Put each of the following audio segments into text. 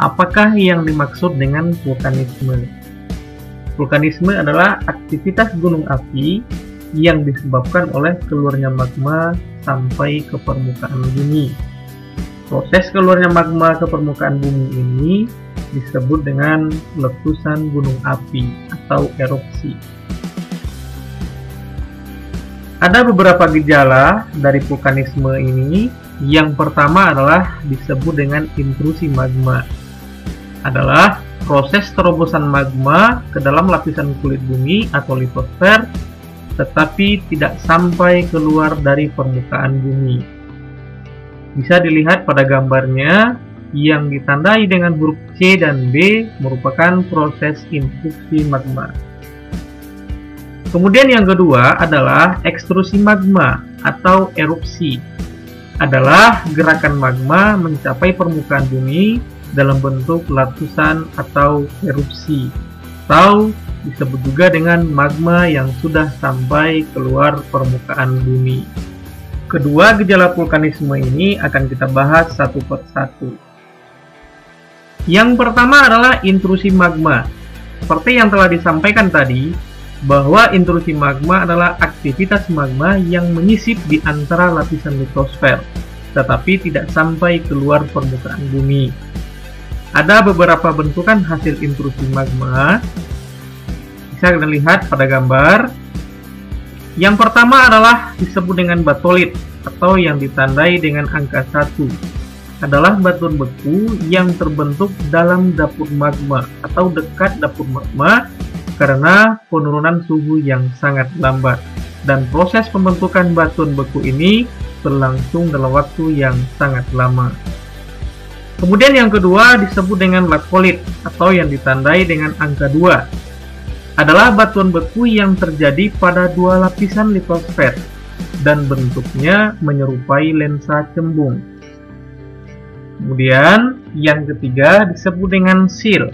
Apakah yang dimaksud dengan vulkanisme? Vulkanisme adalah aktivitas gunung api yang disebabkan oleh keluarnya magma sampai ke permukaan bumi. Proses keluarnya magma ke permukaan bumi ini disebut dengan letusan gunung api atau erupsi. Ada beberapa gejala dari vulkanisme ini. Yang pertama adalah disebut dengan intrusi magma. Adalah proses terobosan magma ke dalam lapisan kulit bumi atau litosfer, tetapi tidak sampai keluar dari permukaan bumi. Bisa dilihat pada gambarnya yang ditandai dengan huruf C dan B merupakan proses intrusi magma. Kemudian yang kedua adalah ekstrusi magma atau erupsi. Adalah gerakan magma mencapai permukaan bumi dalam bentuk letusan atau erupsi, atau disebut juga dengan magma yang sudah sampai keluar permukaan bumi. Kedua gejala vulkanisme ini akan kita bahas satu persatu. Yang pertama adalah intrusi magma. Seperti yang telah disampaikan tadi, bahwa intrusi magma adalah aktivitas magma yang menyisip di antara lapisan litosfer, tetapi tidak sampai keluar permukaan bumi. Ada beberapa bentukan hasil intrusi magma. Bisa kita lihat pada gambar. Yang pertama adalah disebut dengan batolit atau yang ditandai dengan angka 1. Adalah batuan beku yang terbentuk dalam dapur magma atau dekat dapur magma karena penurunan suhu yang sangat lambat, dan proses pembentukan batuan beku ini berlangsung dalam waktu yang sangat lama. Kemudian yang kedua disebut dengan lakolit atau yang ditandai dengan angka 2. Adalah batuan beku yang terjadi pada dua lapisan litosfer dan bentuknya menyerupai lensa cembung. Kemudian yang ketiga disebut dengan seal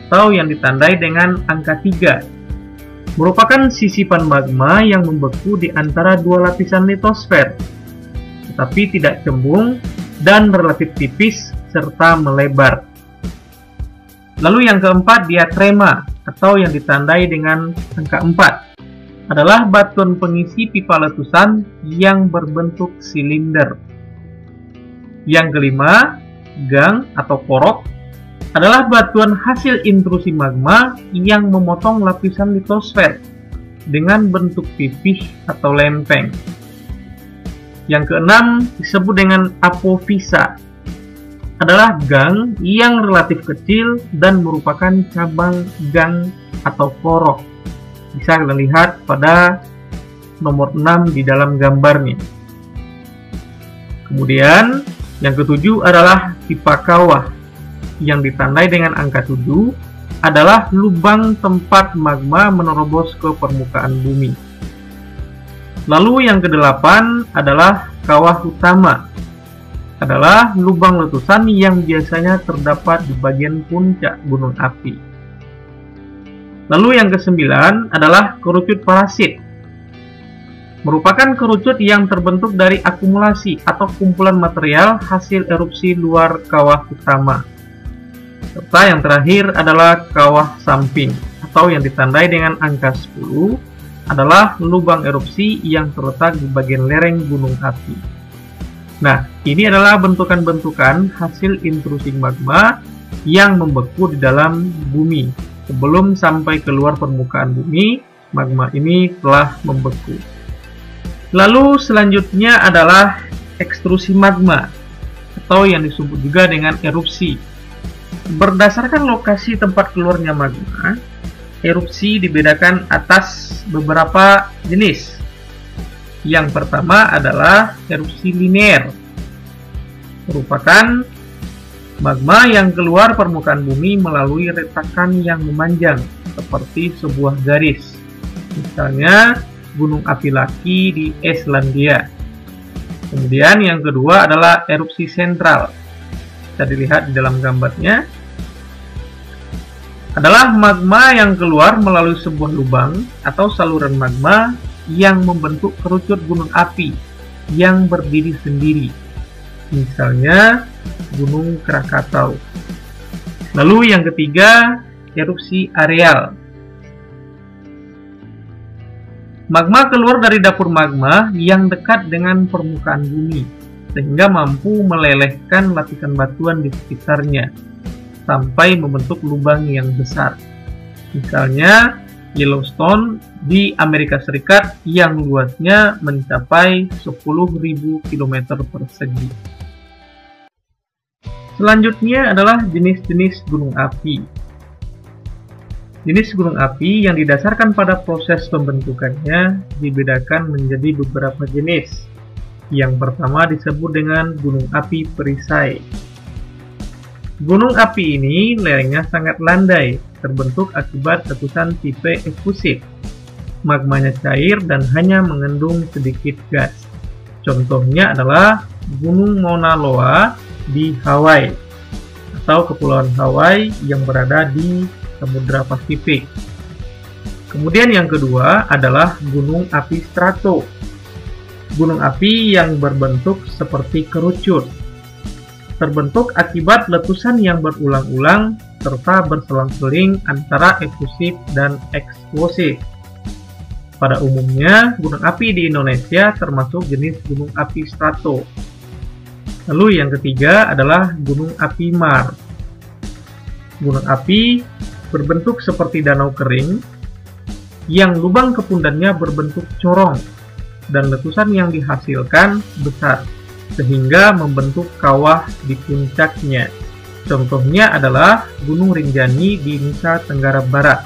atau yang ditandai dengan angka 3, merupakan sisipan magma yang membeku di antara dua lapisan litosfer, tetapi tidak cembung dan relatif tipis serta melebar. Lalu yang keempat, diatrema atau yang ditandai dengan angka 4, adalah batuan pengisi pipa letusan yang berbentuk silinder. Yang kelima, gang atau korok, adalah batuan hasil intrusi magma yang memotong lapisan litosfer dengan bentuk pipih atau lempeng. Yang keenam disebut dengan apofisa. Adalah gang yang relatif kecil dan merupakan cabang gang atau korok. Bisa kita lihat pada nomor 6 di dalam gambarnya. Kemudian yang ketujuh adalah pipa kawah yang ditandai dengan angka 7, adalah lubang tempat magma menerobos ke permukaan bumi. Lalu yang kedelapan adalah kawah utama. Adalah lubang letusan yang biasanya terdapat di bagian puncak gunung api. Lalu yang kesembilan adalah kerucut parasit. Merupakan kerucut yang terbentuk dari akumulasi atau kumpulan material hasil erupsi luar kawah utama. Serta yang terakhir adalah kawah samping atau yang ditandai dengan angka 10, adalah lubang erupsi yang terletak di bagian lereng gunung api. Nah, ini adalah bentukan-bentukan hasil intrusi magma yang membeku di dalam bumi. Sebelum sampai keluar permukaan bumi, magma ini telah membeku. Lalu selanjutnya adalah ekstrusi magma atau yang disebut juga dengan erupsi. Berdasarkan lokasi tempat keluarnya magma, erupsi dibedakan atas beberapa jenis. Yang pertama adalah erupsi linear, merupakan magma yang keluar permukaan bumi melalui retakan yang memanjang seperti sebuah garis. Misalnya gunung api Laki di Islandia. Kemudian yang kedua adalah erupsi sentral. Bisa dilihat di dalam gambarnya. Adalah magma yang keluar melalui sebuah lubang atau saluran magma yang membentuk kerucut gunung api yang berdiri sendiri. Misalnya Gunung Krakatau. Lalu yang ketiga, erupsi areal. Magma keluar dari dapur magma yang dekat dengan permukaan bumi, sehingga mampu melelehkan lapisan batuan di sekitarnya, sampai membentuk lubang yang besar. Misalnya, Yellowstone di Amerika Serikat yang luasnya mencapai 10.000 km persegi. Selanjutnya adalah jenis-jenis gunung api. Jenis gunung api yang didasarkan pada proses pembentukannya dibedakan menjadi beberapa jenis. Yang pertama disebut dengan gunung api perisai. Gunung api ini lerengnya sangat landai, terbentuk akibat letusan tipe efusif. Magmanya cair dan hanya mengandung sedikit gas. Contohnya adalah Gunung Mauna Loa di Hawaii atau Kepulauan Hawaii yang berada di Samudra Pasifik. Kemudian yang kedua adalah gunung api strato. Gunung api yang berbentuk seperti kerucut. Terbentuk akibat letusan yang berulang-ulang serta berselang-seling antara efusif dan eksplosif. Pada umumnya, gunung api di Indonesia termasuk jenis gunung api strato. Lalu yang ketiga adalah gunung api mar. Gunung api berbentuk seperti danau kering yang lubang kepundannya berbentuk corong dan letusan yang dihasilkan besar sehingga membentuk kawah di puncaknya. Contohnya adalah Gunung Rinjani di Nusa Tenggara Barat.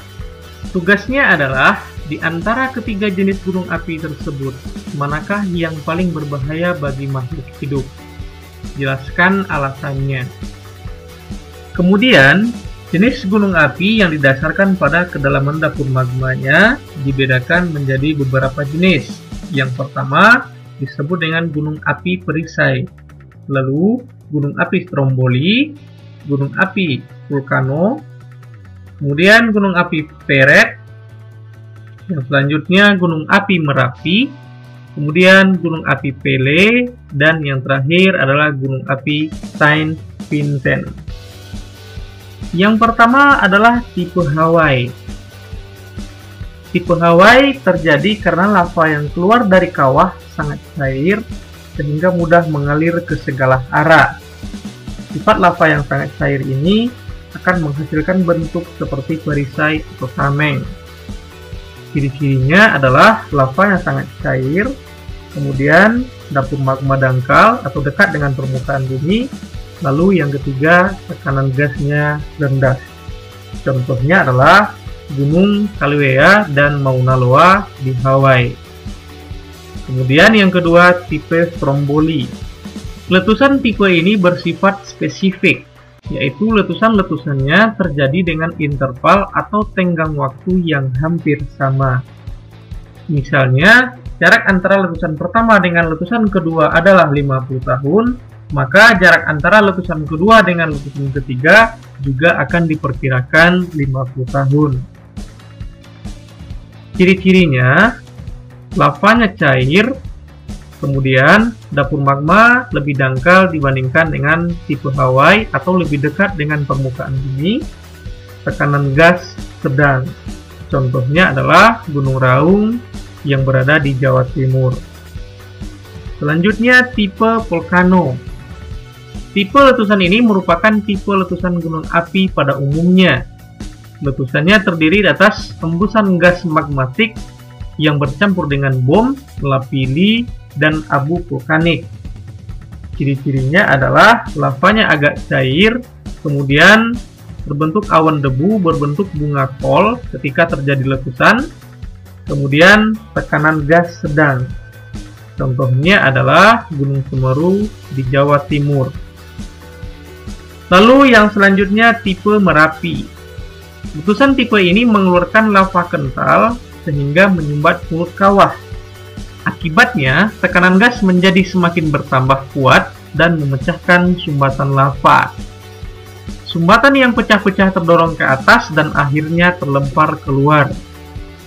Tugasnya adalah di antara ketiga jenis gunung api tersebut, manakah yang paling berbahaya bagi makhluk hidup? Jelaskan alasannya. Kemudian, jenis gunung api yang didasarkan pada kedalaman dapur magmanya dibedakan menjadi beberapa jenis. Yang pertama disebut dengan gunung api perisai, lalu gunung api stromboli, gunung api vulkano, kemudian gunung api peret, yang selanjutnya gunung api Merapi, kemudian gunung api Pele, dan yang terakhir adalah gunung api Saint Vincent. Yang pertama adalah tipe Hawaii. Tipe Hawaii terjadi karena lava yang keluar dari kawah sangat cair sehingga mudah mengalir ke segala arah. Sifat lava yang sangat cair ini akan menghasilkan bentuk seperti perisai atau tameng. Ciri-cirinya adalah lava yang sangat cair, kemudian dapur magma dangkal atau dekat dengan permukaan bumi. Lalu yang ketiga, tekanan gasnya rendah. Contohnya adalah Gunung Kilauea dan Mauna Loa di Hawaii. Kemudian yang kedua, tipe stromboli. Letusan tipe ini bersifat spesifik, yaitu letusan-letusannya terjadi dengan interval atau tenggang waktu yang hampir sama. Misalnya, jarak antara letusan pertama dengan letusan kedua adalah 50 tahun, maka jarak antara letusan kedua dengan letusan ketiga juga akan diperkirakan 50 tahun. Ciri-cirinya, lavanya cair, kemudian dapur magma lebih dangkal dibandingkan dengan tipe Hawaii atau lebih dekat dengan permukaan bumi, tekanan gas sedang. Contohnya adalah Gunung Raung yang berada di Jawa Timur. Selanjutnya, tipe vulkano. Tipe letusan ini merupakan tipe letusan gunung api pada umumnya. Letusannya terdiri atas hembusan gas magmatik yang bercampur dengan bom, lapili, dan abu vulkanik. Ciri-cirinya adalah lavanya agak cair, kemudian berbentuk awan debu berbentuk bunga kol ketika terjadi letusan, kemudian tekanan gas sedang. Contohnya adalah Gunung Semeru di Jawa Timur. Lalu yang selanjutnya tipe Merapi. Letusan tipe ini mengeluarkan lava kental sehingga menyumbat mulut kawah. Akibatnya, tekanan gas menjadi semakin bertambah kuat dan memecahkan sumbatan lava. Sumbatan yang pecah-pecah terdorong ke atas dan akhirnya terlempar keluar.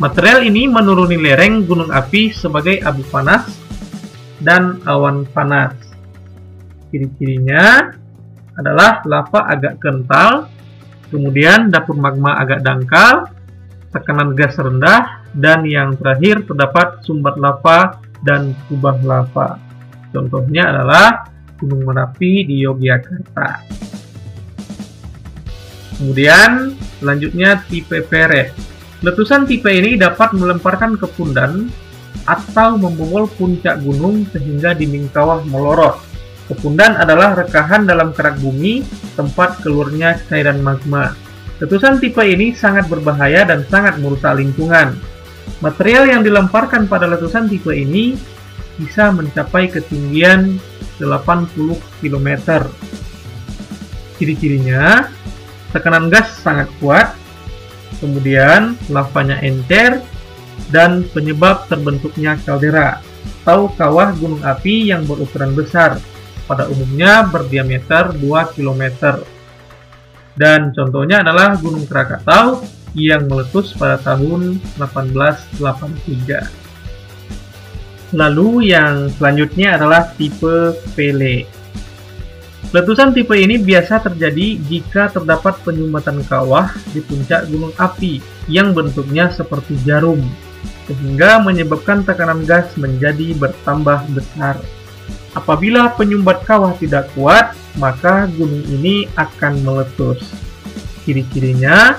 Material ini menuruni lereng gunung api sebagai abu panas dan awan panas. Ciri-cirinya adalah lava agak kental, Kemudian dapur magma agak dangkal, tekanan gas rendah, dan yang terakhir terdapat sumber lava dan kubah lava. Contohnya adalah Gunung Merapi di Yogyakarta. Kemudian selanjutnya tipe Perret. Letusan tipe ini dapat melemparkan kepundan atau membobol puncak gunung sehingga dinding kawah melorot. Kepundan adalah rekahan dalam kerak bumi, tempat keluarnya cairan magma. Letusan tipe ini sangat berbahaya dan sangat merusak lingkungan. Material yang dilemparkan pada letusan tipe ini bisa mencapai ketinggian 80 km. Ciri-cirinya, tekanan gas sangat kuat, kemudian lavanya encer, dan penyebab terbentuknya kaldera atau kawah gunung api yang berukuran besar, pada umumnya berdiameter 2 km. Dan contohnya adalah Gunung Krakatau yang meletus pada tahun 1883. Lalu yang selanjutnya adalah tipe Pele. Letusan tipe ini biasa terjadi jika terdapat penyumbatan kawah di puncak gunung api yang bentuknya seperti jarum, sehingga menyebabkan tekanan gas menjadi bertambah besar. Apabila penyumbat kawah tidak kuat, maka gunung ini akan meletus. Ciri-cirinya,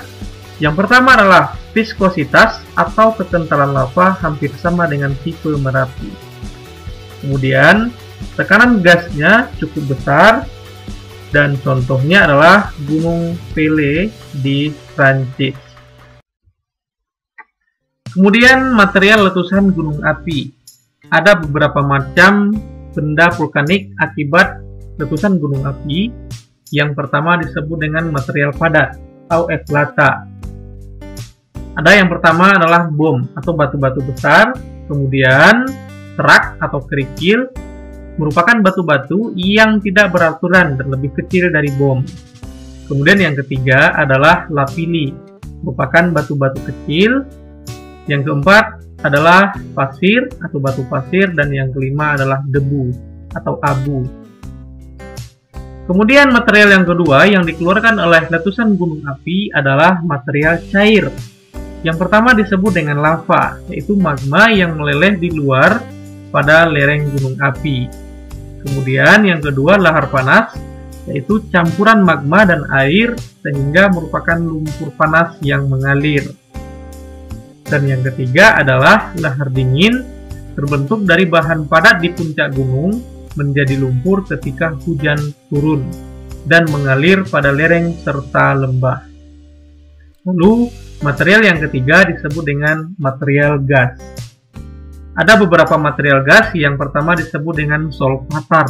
yang pertama adalah viskositas atau kekentalan lava hampir sama dengan tipe Merapi. Kemudian, tekanan gasnya cukup besar, dan contohnya adalah Gunung Pele di Prancis. Kemudian, material letusan gunung api. Ada beberapa macam benda vulkanik akibat letusan gunung api. Yang pertama disebut dengan material padat atau eflata. Ada yang pertama adalah bom atau batu-batu besar, kemudian serak atau kerikil merupakan batu-batu yang tidak beraturan dan lebih kecil dari bom. Kemudian yang ketiga adalah lapili, merupakan batu-batu kecil. Yang keempat adalah pasir atau batu pasir, dan yang kelima adalah debu atau abu. Kemudian material yang kedua yang dikeluarkan oleh letusan gunung api adalah material cair. Yang pertama disebut dengan lava, yaitu magma yang meleleh di luar pada lereng gunung api. Kemudian yang kedua lahar panas, yaitu campuran magma dan air sehingga merupakan lumpur panas yang mengalir. Dan yang ketiga adalah lahar dingin, terbentuk dari bahan padat di puncak gunung menjadi lumpur ketika hujan turun dan mengalir pada lereng serta lembah. Lalu, material yang ketiga disebut dengan material gas. Ada beberapa material gas. Yang pertama disebut dengan solvatar,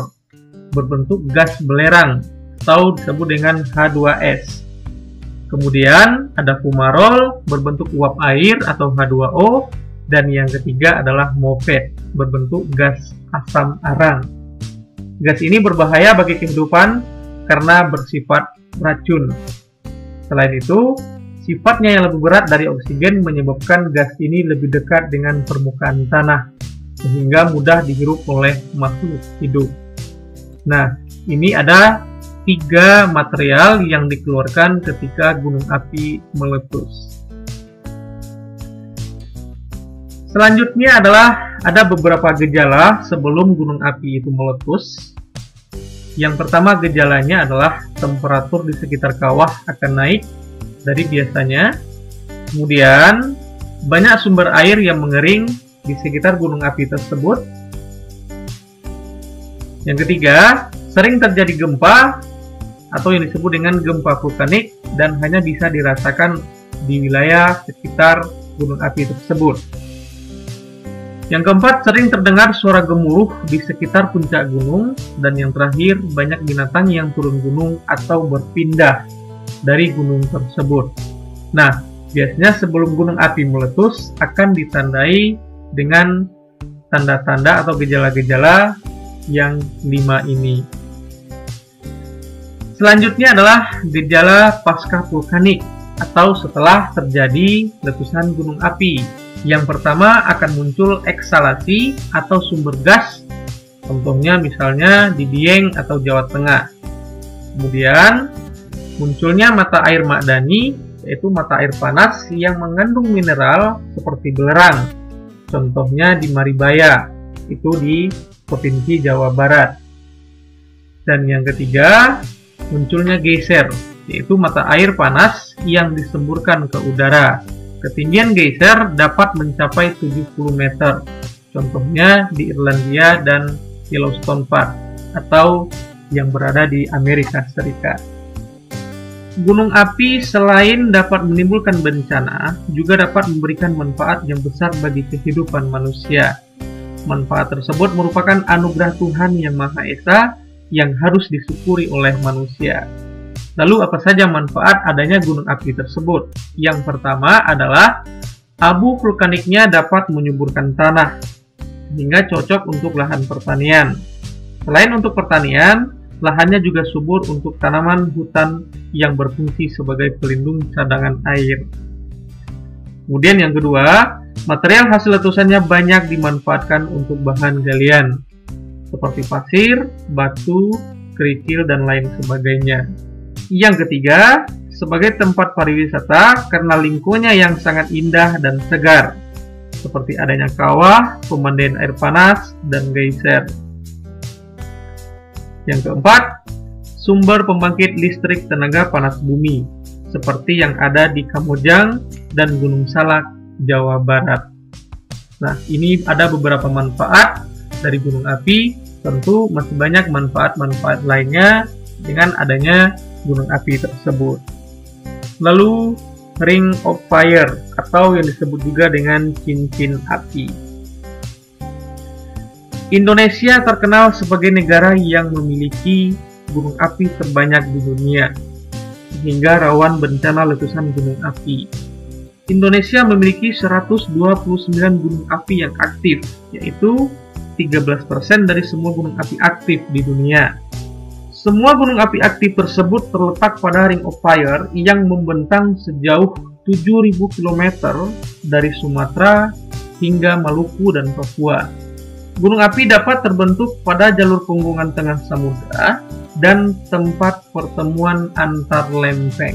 berbentuk gas belerang atau disebut dengan H2S. Kemudian ada fumarol, berbentuk uap air atau H2O, dan yang ketiga adalah mofet, berbentuk gas asam arang. Gas ini berbahaya bagi kehidupan karena bersifat racun. Selain itu, sifatnya yang lebih berat dari oksigen menyebabkan gas ini lebih dekat dengan permukaan tanah, sehingga mudah dihirup oleh makhluk hidup. Nah, ini ada 3 material yang dikeluarkan ketika gunung api meletus. Selanjutnya adalah ada beberapa gejala sebelum gunung api itu meletus. Yang pertama gejalanya adalah temperatur di sekitar kawah akan naik dari biasanya. Kemudian banyak sumber air yang mengering di sekitar gunung api tersebut. Yang ketiga, sering terjadi gempa atau yang disebut dengan gempa vulkanik dan hanya bisa dirasakan di wilayah sekitar gunung api tersebut. Yang keempat, sering terdengar suara gemuruh di sekitar puncak gunung. Dan yang terakhir, banyak binatang yang turun gunung atau berpindah dari gunung tersebut. Nah, biasanya sebelum gunung api meletus akan ditandai dengan tanda-tanda atau gejala-gejala yang 5 ini. Selanjutnya adalah gejala pasca vulkanik atau setelah terjadi letusan gunung api. Yang pertama akan muncul eksalasi atau sumber gas, contohnya misalnya di Dieng atau Jawa Tengah. Kemudian Munculnya mata air ma'dani, yaitu mata air panas yang mengandung mineral seperti belerang. Contohnya di Maribaya, itu di Provinsi Jawa Barat. Dan yang ketiga, munculnya geyser, yaitu mata air panas yang disemburkan ke udara. Ketinggian geyser dapat mencapai 70 meter. Contohnya di Irlandia dan Yellowstone Park, atau yang berada di Amerika Serikat. Gunung api selain dapat menimbulkan bencana, juga dapat memberikan manfaat yang besar bagi kehidupan manusia. Manfaat tersebut merupakan anugerah Tuhan Yang Maha Esa yang harus disyukuri oleh manusia. Lalu apa saja manfaat adanya gunung api tersebut? Yang pertama adalah abu vulkaniknya dapat menyuburkan tanah, sehingga cocok untuk lahan pertanian. Selain untuk pertanian, lahannya juga subur untuk tanaman hutan yang berfungsi sebagai pelindung cadangan air. Kemudian yang kedua, material hasil letusannya banyak dimanfaatkan untuk bahan galian, seperti pasir, batu, kerikil, dan lain sebagainya. Yang ketiga, sebagai tempat pariwisata karena lingkungannya yang sangat indah dan segar, seperti adanya kawah, pemandian air panas, dan geyser. Yang keempat, sumber pembangkit listrik tenaga panas bumi, seperti yang ada di Kamojang dan Gunung Salak, Jawa Barat. Nah, ini ada beberapa manfaat dari gunung api. Tentu masih banyak manfaat-manfaat lainnya dengan adanya gunung api tersebut. Lalu, Ring of Fire, atau yang disebut juga dengan cincin api. Indonesia terkenal sebagai negara yang memiliki gunung api terbanyak di dunia, sehingga rawan bencana letusan gunung api. Indonesia memiliki 129 gunung api yang aktif, yaitu 13% dari semua gunung api aktif di dunia. Semua gunung api aktif tersebut terletak pada Ring of Fire yang membentang sejauh 7.000 km dari Sumatera hingga Maluku dan Papua. Gunung api dapat terbentuk pada jalur punggungan tengah samudera dan tempat pertemuan antar lempeng.